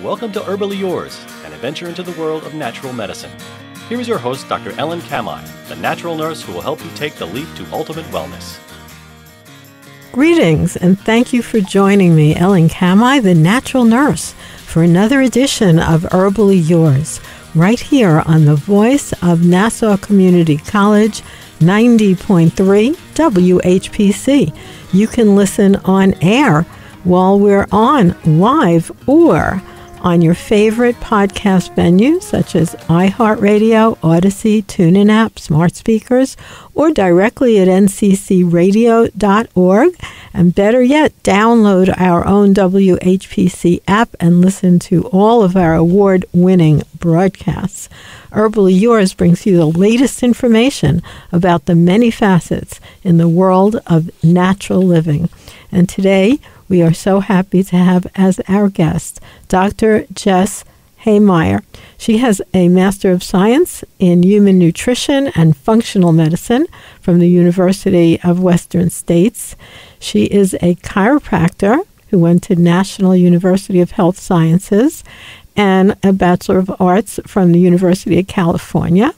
Welcome to Herbally Yours, an adventure into the world of natural medicine. Here is your host, Dr. Ellen Hehmeyer, the natural nurse who will help you take the leap to ultimate wellness. Greetings, and thank you for joining me, Ellen Hehmeyer, the natural nurse, for another edition of Herbally Yours, right here on the voice of Nassau Community College, 90.3 WHPC. You can listen on air while we're on live or on your favorite podcast venues such as iHeartRadio, Odyssey, TuneIn app, smart speakers, or directly at nccradio.org. And better yet, download our own WHPC app and listen to all of our award-winning broadcasts. Herbally Yours brings you the latest information about the many facets in the world of natural living. And today, we are so happy to have as our guest Dr. Jessie Hehmeyer. She has a Master of Science in Human Nutrition and Functional Medicine from the University of Western States. She is a chiropractor who went to National University of Health Sciences and a Bachelor of Arts from the University of California.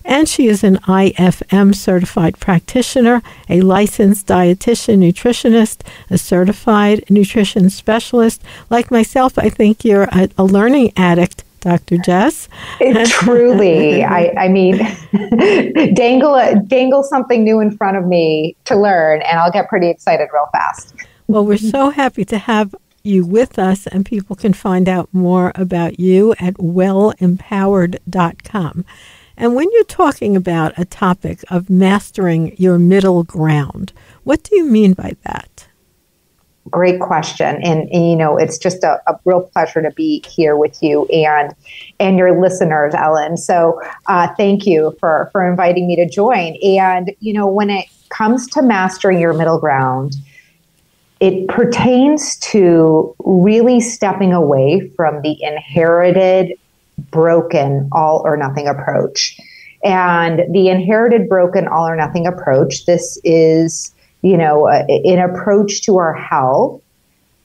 And she is an IFM certified practitioner, a licensed dietitian, nutritionist, a certified nutrition specialist. Like myself, I think you're a learning addict, Dr. Jess. Truly. I mean, dangle something new in front of me to learn, and I'll get pretty excited real fast. Well, we're so happy to have you with us, and people can find out more about you at wellempowered.com. And when you're talking about a topic of mastering your middle ground, what do you mean by that? Great question. And you know, it's just a real pleasure to be here with you and your listeners, Ellen. So thank you for inviting me to join. And, you know, when it comes to mastering your middle ground, it pertains to really stepping away from the inherited broken all or nothing approach. And the inherited broken all or nothing approach, this is, you know, an approach to our health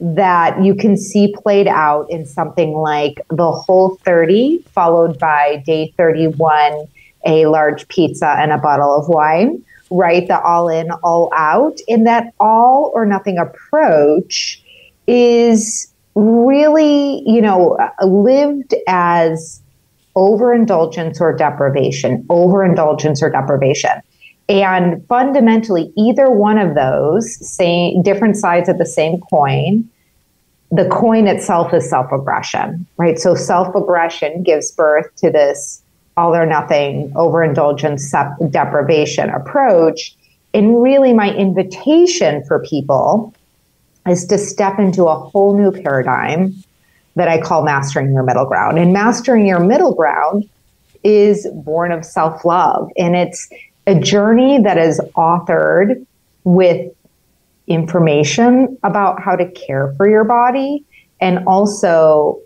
that you can see played out in something like the Whole30, followed by day 31, a large pizza and a bottle of wine, right? The all in, all out. And that all or nothing approach is really, you know, lived as overindulgence or deprivation. And fundamentally, either one of those, same different sides of the same coin, the coin itself is self-aggression, right? So self-aggression gives birth to this all or nothing, overindulgence, deprivation approach. And really my invitation for people is to step into a whole new paradigm that I call mastering your middle ground. And mastering your middle ground is born of self-love. And it's a journey that is authored with information about how to care for your body, and also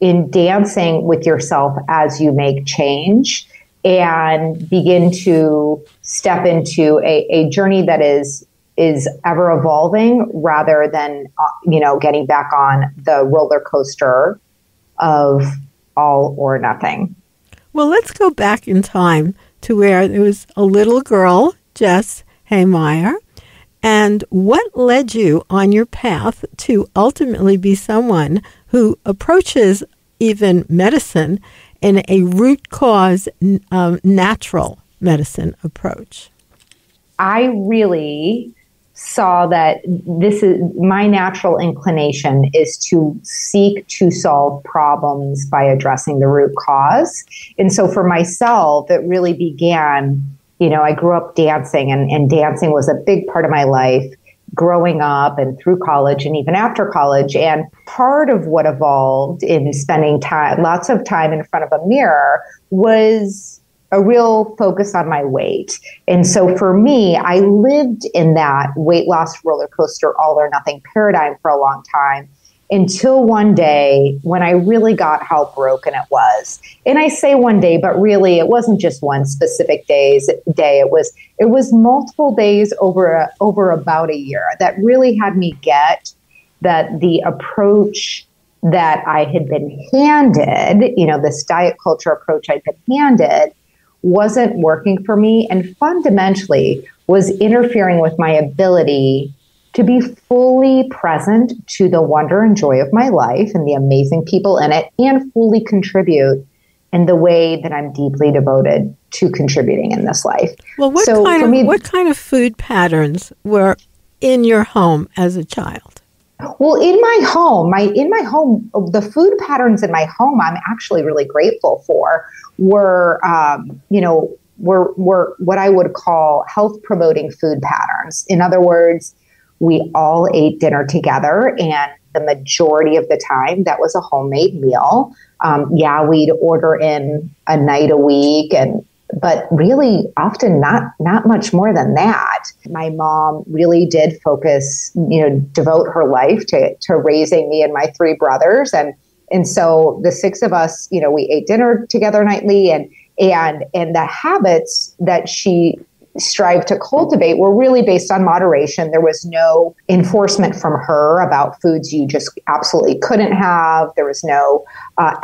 in dancing with yourself as you make change and begin to step into a journey that is ever evolving rather than, you know, getting back on the roller coaster of all or nothing. Well, let's go back in time to where there was a little girl, Jessie Hehmeyer, and what led you on your path to ultimately be someone who approaches even medicine in a root cause, natural medicine approach? I really saw that this is my natural inclination is to seek to solve problems by addressing the root cause. And so for myself, it really began, you know, I grew up dancing and dancing was a big part of my life growing up and through college and even after college. And part of what evolved in spending time, lots of time in front of a mirror, was a real focus on my weight. And so for me, I lived in that weight loss roller coaster, all or nothing paradigm for a long time, until one day when I really got how broken it was. And I say one day, but really it wasn't just one specific day. It was multiple days over about a year that really had me get that the approach that I had been handed, this diet culture approach I'd been handed, wasn't working for me and fundamentally was interfering with my ability to be fully present to the wonder and joy of my life and the amazing people in it, and fully contribute in the way that I'm deeply devoted to contributing in this life. Well, what kind of food patterns were in your home as a child? Well, in my home, the food patterns in my home, I'm actually really grateful for, were what I would call health promoting food patterns. In other words, we all ate dinner together, and the majority of the time that was a homemade meal. We'd order in a night a week, but really often not much more than that. My mom really did focus, devote her life to raising me and my three brothers. And so the six of us, we ate dinner together nightly, and the habits that she strived to cultivate were really based on moderation. There was no enforcement from her about foods you just absolutely couldn't have. There was no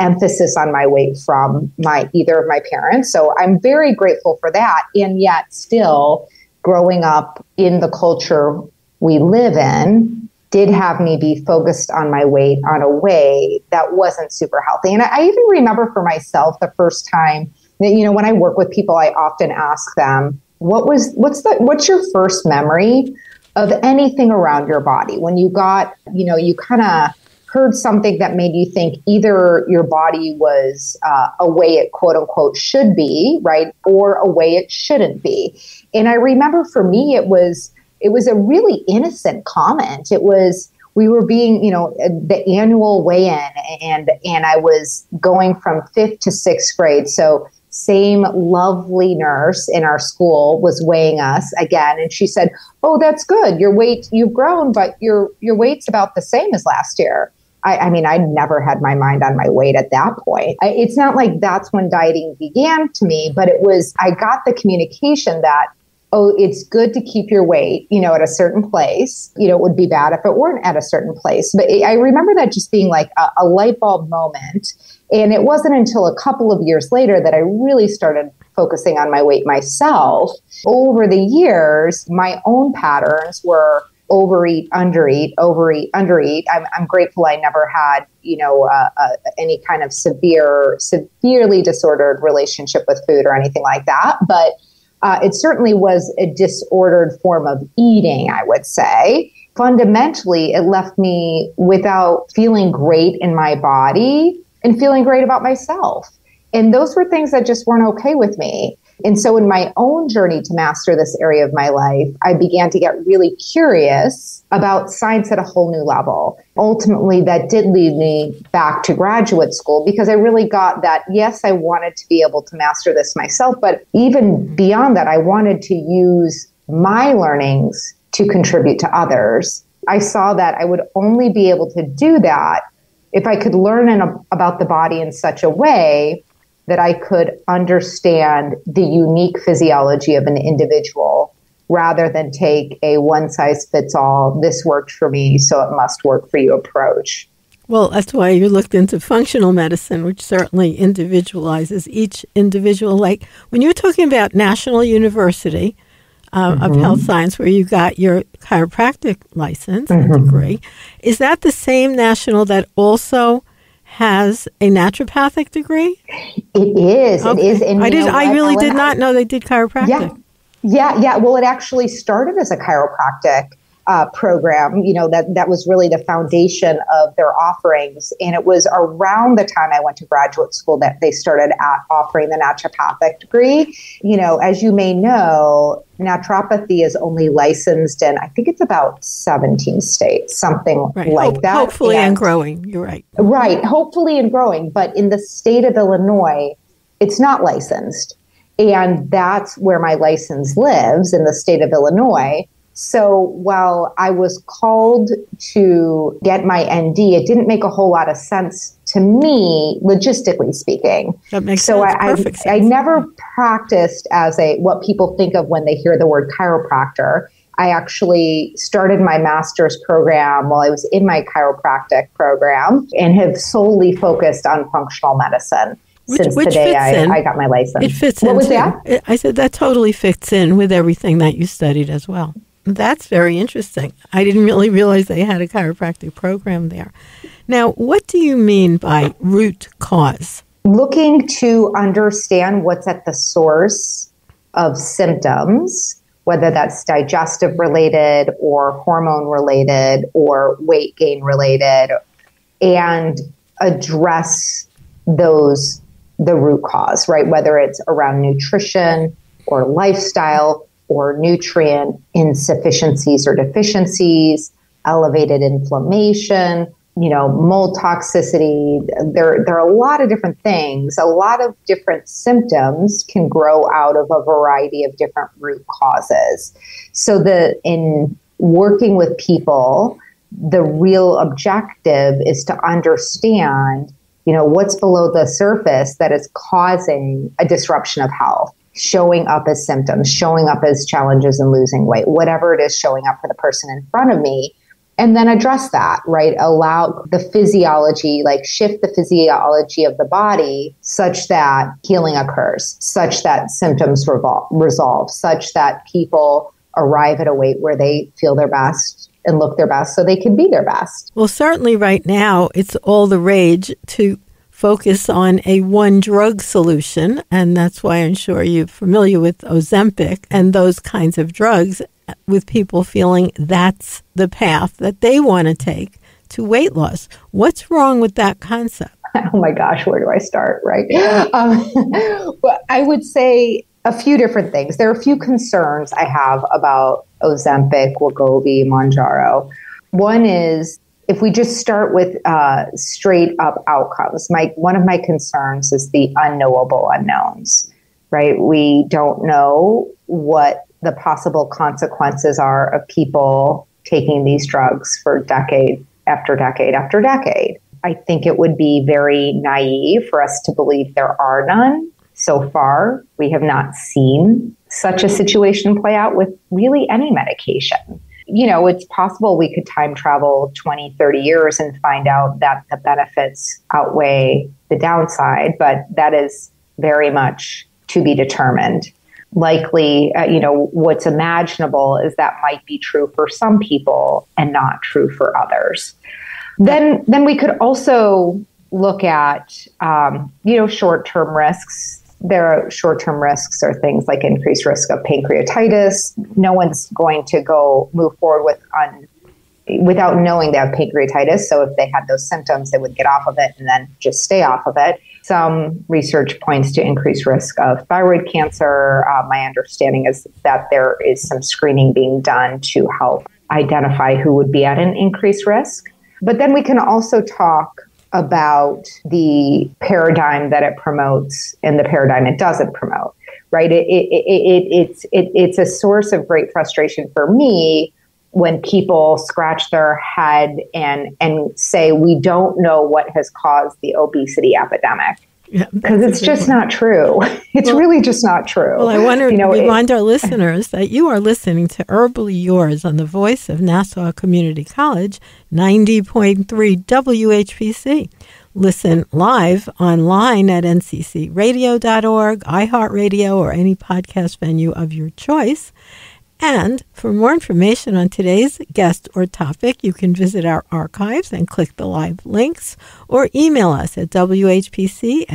emphasis on my weight from either of my parents. So I'm very grateful for that. And yet still, growing up in the culture we live in did have me be focused on my weight in a way that wasn't super healthy. And I even remember for myself the first time that, when I work with people, I often ask them, what's your first memory of anything around your body when you got, you kind of heard something that made you think either your body was a way it quote unquote should be, right, or a way it shouldn't be. And I remember for me, it was a really innocent comment. It was, we were being, the annual weigh-in, and I was going from 5th to 6th grade. So same lovely nurse in our school was weighing us again. And she said, "Oh, that's good. Your weight, you've grown, but your weight's about the same as last year." I mean, I never had my mind on my weight at that point. It's not like that's when dieting began to me, but I got the communication that, oh, it's good to keep your weight, at a certain place. It would be bad if it weren't at a certain place. But I remember that just being like a light bulb moment. And it wasn't until a couple of years later that I really started focusing on my weight myself. Over the years, my own patterns were overeat, undereat, overeat, undereat. I'm grateful I never had, any kind of severely disordered relationship with food or anything like that. But it certainly was a disordered form of eating, I would say. Fundamentally, it left me without feeling great in my body and feeling great about myself. And those were things that just weren't okay with me. And so in my own journey to master this area of my life, I began to get really curious about science at a whole new level. Ultimately, that did lead me back to graduate school because I really got that, yes, I wanted to be able to master this myself, but even beyond that, I wanted to use my learnings to contribute to others. I saw that I would only be able to do that if I could learn about the body in such a way that I could understand the unique physiology of an individual rather than take a one-size-fits-all, this worked for me, so it must work for you approach. Well, that's why you looked into functional medicine, which certainly individualizes each individual. Like when you were talking about National University of Health Science, where you got your chiropractic license and degree, is that the same national that also has a naturopathic degree? It is. Okay. It is. And I really did not know they did chiropractic. Yeah. Well, it actually started as a chiropractic program. That was really the foundation of their offerings. And it was around the time I went to graduate school that they started offering the naturopathic degree. As you may know, naturopathy is only licensed in, I think it's about 17 states, something like that. Hopefully and growing. You're right. Right. Hopefully and growing. But in the state of Illinois, it's not licensed. And that's where my license lives, in the state of Illinois. So while I was called to get my ND, it didn't make a whole lot of sense to me, logistically speaking. That makes sense. Perfect sense. I never practiced as what people think of when they hear the word chiropractor. I actually started my master's program while I was in my chiropractic program and have solely focused on functional medicine. Since the day I got my license. It fits in. What was that? I said that totally fits in with everything that you studied as well. That's very interesting. I didn't really realize they had a chiropractic program there. Now, what do you mean by root cause? Looking to understand what's at the source of symptoms, whether that's digestive related or hormone related or weight gain related, and address the root cause, right? Whether it's around nutrition or lifestyle or nutrient insufficiencies or deficiencies, elevated inflammation, mold toxicity. There are a lot of different things. A lot of different symptoms can grow out of a variety of different root causes. So in working with people, the real objective is to understand, what's below the surface that is causing a disruption of health, showing up as symptoms, showing up as challenges in losing weight, whatever it is showing up for the person in front of me. And then address that, right? Allow the physiology, shift the physiology of the body such that healing occurs, such that symptoms resolve, such that people arrive at a weight where they feel their best and look their best so they can be their best. Well, certainly right now, it's all the rage to focus on a one-drug solution, and that's why I'm sure you're familiar with Ozempic and those kinds of drugs, with people feeling that's the path that they want to take to weight loss. What's wrong with that concept? Oh my gosh, where do I start, right? But I would say a few different things. There are a few concerns I have about Ozempic, Wegovy, Mounjaro. One is, if we just start with straight up outcomes, one of my concerns is the unknowable unknowns, right? We don't know what the possible consequences are of people taking these drugs for decade after decade after decade. I think it would be very naive for us to believe there are none. So far, we have not seen such a situation play out with really any medication. It's possible we could time travel 20, 30 years and find out that the benefits outweigh the downside, but that is very much to be determined. Likely, what's imaginable is that might be true for some people and not true for others. Then we could also look at, short-term risks. Short-term risks are things like increased risk of pancreatitis. No one's going to move forward without knowing they have pancreatitis. So if they had those symptoms, they would get off of it and then just stay off of it. Some research points to increased risk of thyroid cancer. My understanding is that there is some screening being done to help identify who would be at an increased risk. But then we can also talk about the paradigm that it promotes and the paradigm it doesn't promote, right? It's a source of great frustration for me when people scratch their head and say, we don't know what has caused the obesity epidemic. Because it's just not true. It's really just not true. Well, I wanted to remind our listeners that you are listening to Herbally Yours on the voice of Nassau Community College, 90.3 WHPC. Listen live online at nccradio.org, iHeartRadio, or any podcast venue of your choice. And for more information on today's guest or topic, you can visit our archives and click the live links, or email us at whpc@ncc.edu,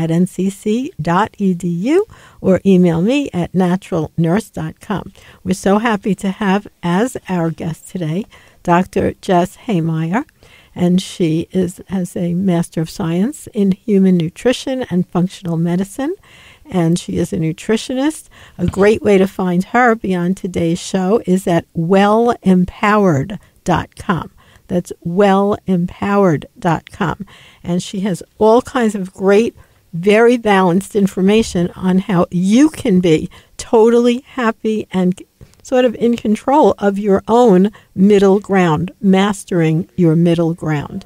or email me at naturalnurse.com. We're so happy to have as our guest today Dr. Jess Hehmeyer, and she has a Master of Science in Human Nutrition and Functional Medicine, and she is a nutritionist. A great way to find her beyond today's show is at wellempowered.com. That's wellempowered.com. And she has all kinds of great, very balanced information on how you can be totally happy and sort of in control of your own middle ground, mastering your middle ground.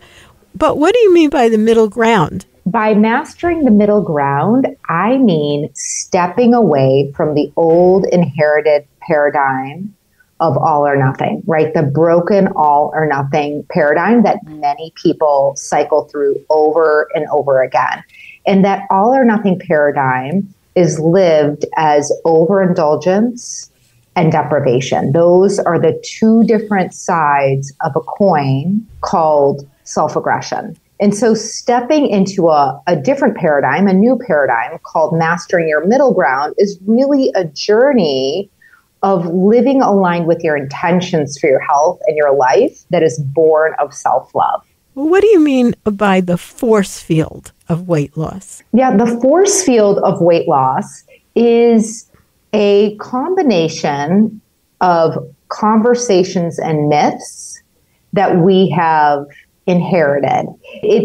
But what do you mean by the middle ground? By mastering the middle ground, I mean stepping away from the old inherited paradigm of all or nothing, right? The broken all or nothing paradigm that many people cycle through over and over again. And that all or nothing paradigm is lived as overindulgence and deprivation. Those are the two different sides of a coin called self-aggression. And so stepping into a different paradigm, a new paradigm called mastering your middle ground, is really a journey of living aligned with your intentions for your health and your life that is born of self-love. Well, what do you mean by the force field of weight loss? Yeah, the force field of weight loss is a combination of conversations and myths that we have inherited.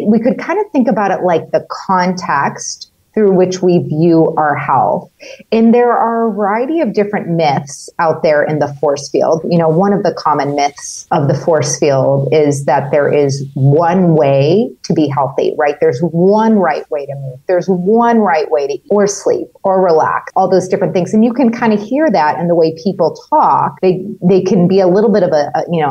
We could kind of think about it like the context through which we view our health. And there are a variety of different myths out there in the force field. You know, one of the common myths of the force field is that there is one way to be healthy, right? There's one right way to move. There's one right way to eat or sleep or relax, all those different things. And you can kind of hear that in the way people talk. They can be a little bit of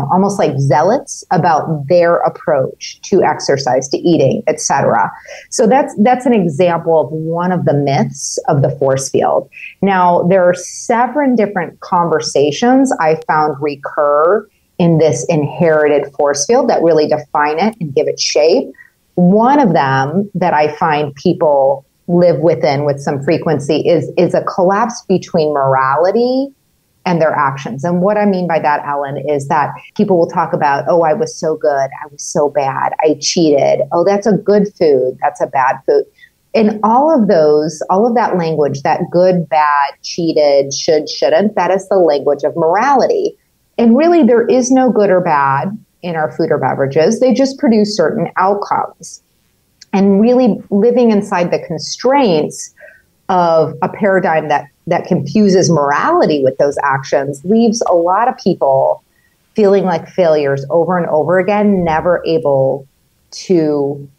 almost like zealots about their approach to exercise, to eating, etc. So that's an example of one of the myths of the force field. Now, there are 7 different conversations I found recur in this inherited force field that really define it and give it shape. One of them that I find people live within with some frequency is a collapse between morality and their actions. And what I mean by that, Ellen, is that people will talk about, oh, I was so good, I was so bad, I cheated. Oh, that's a good food, that's a bad food. And all of that language, that good, bad, cheated, should, shouldn't, that is the language of morality. And really, there is no good or bad in our food or beverages. They just produce certain outcomes. And really living inside the constraints of a paradigm that confuses morality with those actions leaves a lot of people feeling like failures over and over again, never able to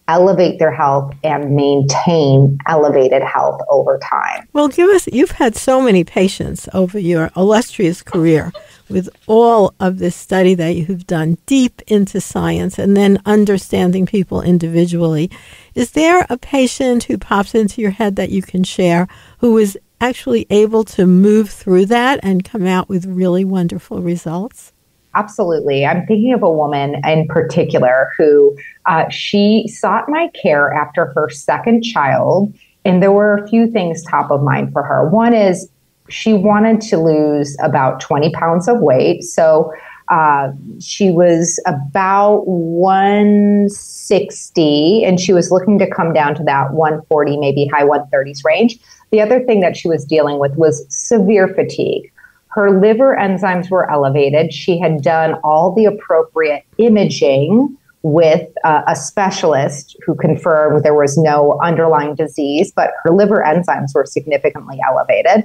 elevate their health and maintain elevated health over time. Well, you've had so many patients over your illustrious career with all of this study that you've done deep into science and then understanding people individually. Is there a patient who pops into your head that you can share who is actually able to move through that and come out with really wonderful results? Absolutely. I'm thinking of a woman in particular who she sought my care after her second child, and there were a few things top of mind for her. One is she wanted to lose about 20 pounds of weight. So she was about 160, and she was looking to come down to that 140, maybe high 130s range. The other thing that she was dealing with was severe fatigue. Her liver enzymes were elevated. She had done all the appropriate imaging with a specialist who confirmed there was no underlying disease, but her liver enzymes were significantly elevated.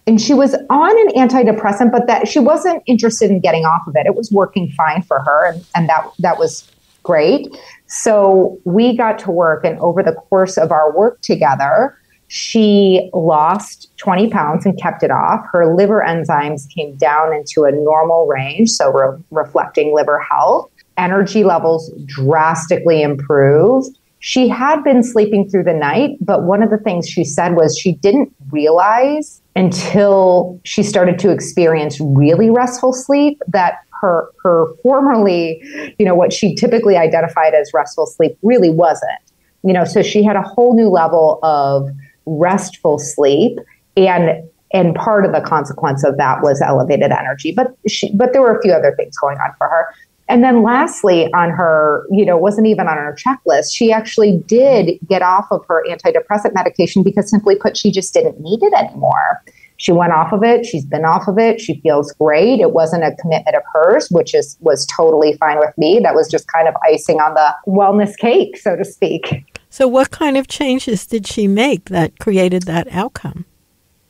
And she was on an antidepressant, but that she wasn't interested in getting off of it. It was working fine for her, and that was great. So we got to work, and over the course of our work together, she lost 20 pounds and kept it off. Her liver enzymes came down into a normal range, so reflecting liver health. Energy levels drastically improved. She had been sleeping through the night, but one of the things she said was she didn't realize until she started to experience really restful sleep that her formerly, what she typically identified as restful sleep really wasn't. So she had a whole new level of restful sleep, and part of the consequence of that was elevated energy. But there were a few other things going on for her. And then lastly, on her, wasn't even on her checklist, she actually did get off of her antidepressant medication because, simply put, she just didn't need it anymore. She went off of it. She's been off of it. She feels great. It wasn't a commitment of hers, which was totally fine with me. That was just kind of icing on the wellness cake, so to speak. So what kind of changes did she make that created that outcome?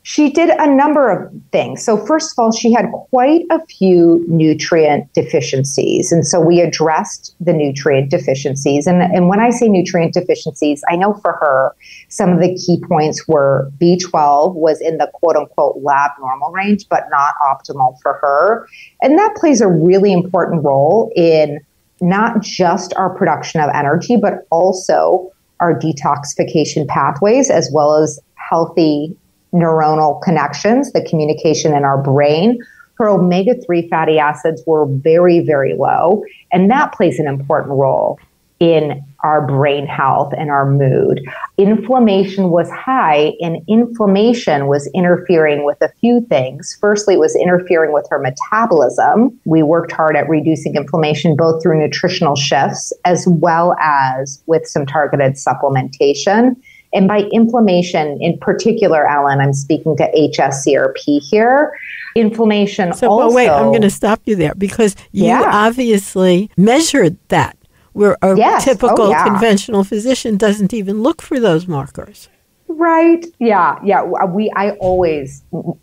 She did a number of things. So first of all, she had quite a few nutrient deficiencies. And so we addressed the nutrient deficiencies. And when I say nutrient deficiencies, I know for her, some of the key points were B12 was in the quote unquote lab normal range, but not optimal for her. And that plays a really important role in not just our production of energy, but also our detoxification pathways, as well as healthy neuronal connections, the communication in our brain. Her omega-3 fatty acids were very, very low, and that plays an important role in our brain health and our mood. Inflammation was high, and inflammation was interfering with a few things. Firstly, it was interfering with her metabolism. We worked hard at reducing inflammation, both through nutritional shifts as well as with some targeted supplementation. And by inflammation in particular, Ellen, I'm speaking to HSCRP here. Inflammation also... wait, I'm going to stop you there because you obviously measured that, where a typical conventional physician doesn't even look for those markers. Right. Yeah.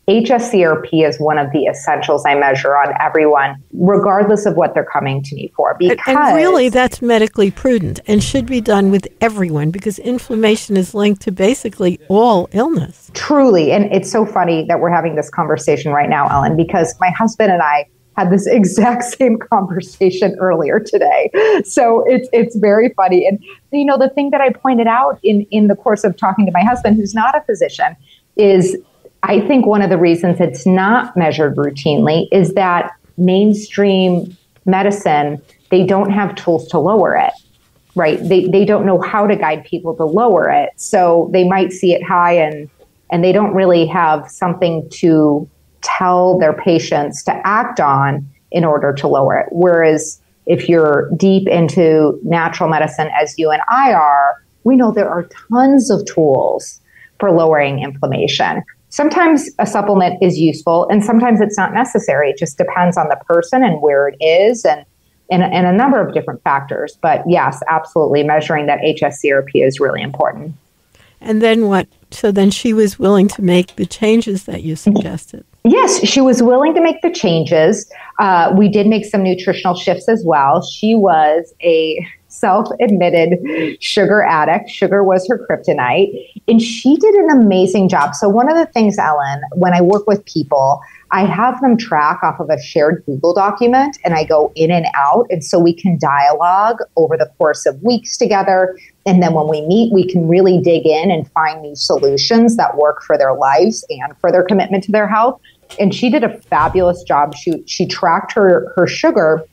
HSCRP is one of the essentials I measure on everyone, regardless of what they're coming to me for. Because and really, that's medically prudent and should be done with everyone because inflammation is linked to basically all illness. Truly. And it's so funny that we're having this conversation right now, Ellen, because my husband and I had this exact same conversation earlier today. So it's very funny. And, you know, the thing that I pointed out in the course of talking to my husband, who's not a physician, is I think one of the reasons it's not measured routinely is that mainstream medicine, they don't have tools to lower it, right? They don't know how to guide people to lower it. So they might see it high and they don't really have something to tell their patients to act on in order to lower it. Whereas if you're deep into natural medicine, as you and I are, we know there are tons of tools for lowering inflammation. Sometimes a supplement is useful and sometimes it's not necessary. It just depends on the person and where it is and a number of different factors. But yes, absolutely, measuring that HSCRP is really important. And then what? So then she was willing to make the changes that you suggested. Yes, she was willing to make the changes. We did make some nutritional shifts as well. She was a self-admitted sugar addict. Sugar was her kryptonite. And she did an amazing job. So one of the things, Ellen, when I work with people, I have them track off of a shared Google document and I go in and out. And so we can dialogue over the course of weeks together. And then when we meet, we can really dig in and find new solutions that work for their lives and for their commitment to their health. And she did a fabulous job. She tracked her sugar,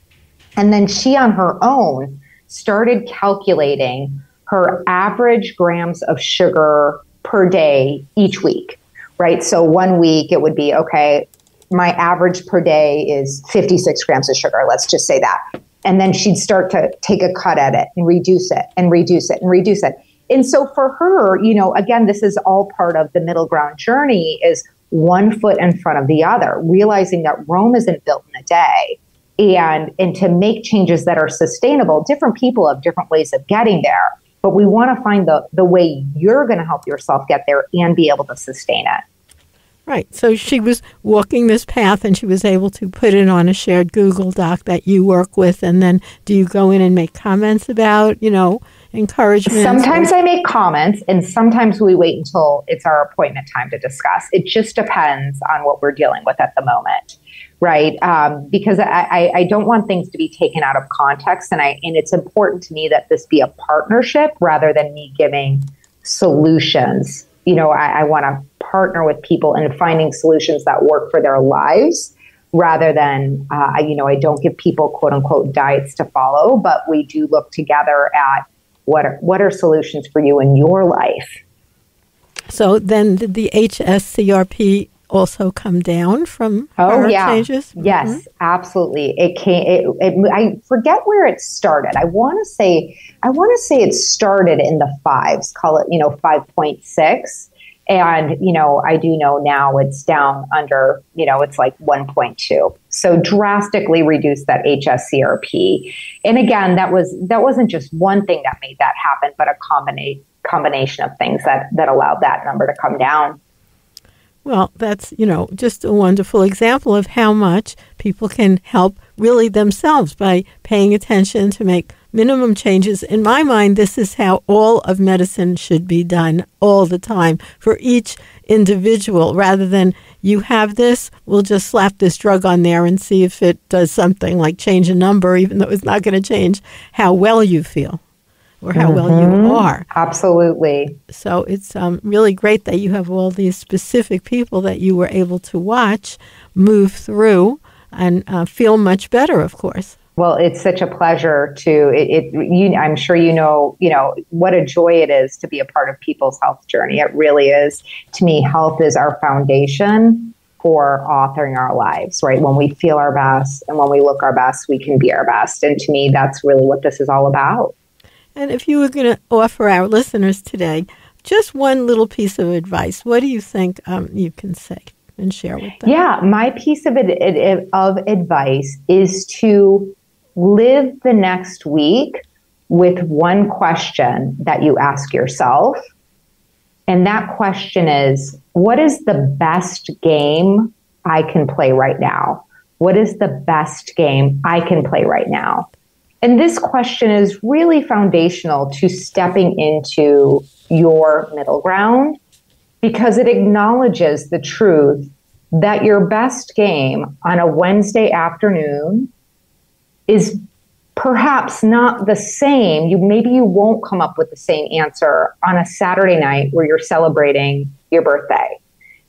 and then she on her own started calculating her average grams of sugar per day each week, right? So 1 week it would be, okay, my average per day is 56 grams of sugar. Let's just say that. And then she'd start to take a cut at it and reduce it and reduce it and reduce it. And so for her, you know, again, this is all part of the middle ground journey, is one foot in front of the other, realizing that Rome isn't built in a day. And to make changes that are sustainable, different people have different ways of getting there. But we want to find the way you're going to help yourself get there and be able to sustain it. Right. So she was walking this path and she was able to put it on a shared Google Doc that you work with. And then do you go in and make comments about, you know, encouragement? Sometimes I make comments and sometimes we wait until it's our appointment time to discuss. It just depends on what we're dealing with at the moment. Right. Because I don't want things to be taken out of context. And it's important to me that this be a partnership rather than me giving solutions. You know, I want to partner with people in finding solutions that work for their lives rather than, I don't give people quote unquote diets to follow, but we do look together at what are solutions for you in your life. So then did the HSCRP also come down from her changes? Yes, absolutely. It came. I forget where it started. I want to say it started in the fives. Call it 5.6, and I do know now it's down under it's like 1.2. So drastically reduced that HSCRP. And again, that wasn't just one thing that made that happen, but a combination of things that allowed that number to come down. Well, that's, just a wonderful example of how much people can help really themselves by paying attention to make minimum changes. In my mind, this is how all of medicine should be done all the time for each individual, rather than you have this, we'll just slap this drug on there and see if it does something like change a number, even though it's not going to change how well you feel or how well you are. Absolutely. So it's really great that you have all these specific people that you were able to watch move through and feel much better, of course. Well, it's such a pleasure to, I'm sure you know, what a joy it is to be a part of people's health journey. It really is. To me, health is our foundation for authoring our lives, right? When we feel our best and when we look our best, we can be our best. And to me, that's really what this is all about. And if you were going to offer our listeners today just one little piece of advice, what do you think you can say and share with them? Yeah, my piece of advice is to live the next week with one question that you ask yourself. And that question is, what is the best game I can play right now? What is the best game I can play right now? And this question is really foundational to stepping into your middle ground, because it acknowledges the truth that your best game on a Wednesday afternoon is perhaps not the same. Maybe you won't come up with the same answer on a Saturday night where you're celebrating your birthday.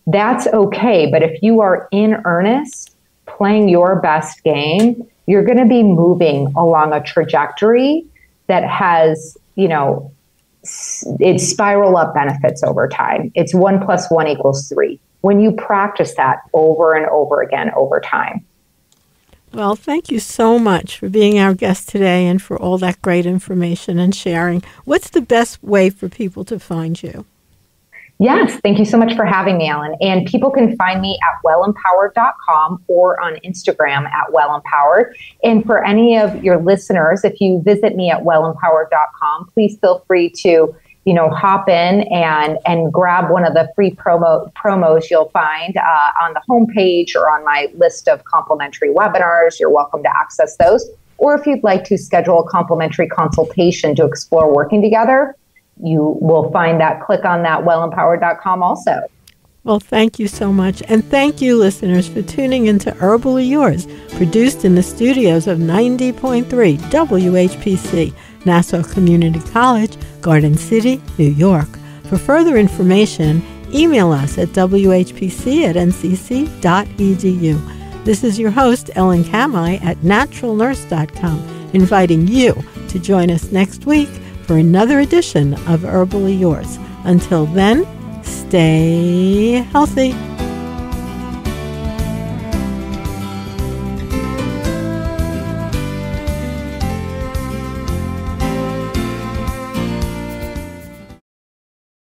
That's okay. But if you are in earnest playing your best game, you're going to be moving along a trajectory that has, it's spiral up benefits over time. It's 1 + 1 = 3. When you practice that over and over again over time. Well, thank you so much for being our guest today and for all that great information and sharing. What's the best way for people to find you? Yes, thank you so much for having me, Ellen. And people can find me at wellempowered.com or on Instagram at wellempowered. And for any of your listeners, if you visit me at wellempowered.com, please feel free to hop in and grab one of the free promos you'll find on the homepage or on my list of complimentary webinars. You're welcome to access those. Or if you'd like to schedule a complimentary consultation to explore working together, you will find that. Click on that wellempowered.com also. Well, thank you so much. And thank you, listeners, for tuning into Herbally Yours, produced in the studios of 90.3 WHPC, Nassau Community College, Garden City, New York. For further information, email us at whpc@ncc.edu. This is your host, Ellen Hehmeyer at naturalnurse.com, inviting you to join us next week for another edition of Herbally Yours. Until then, stay healthy.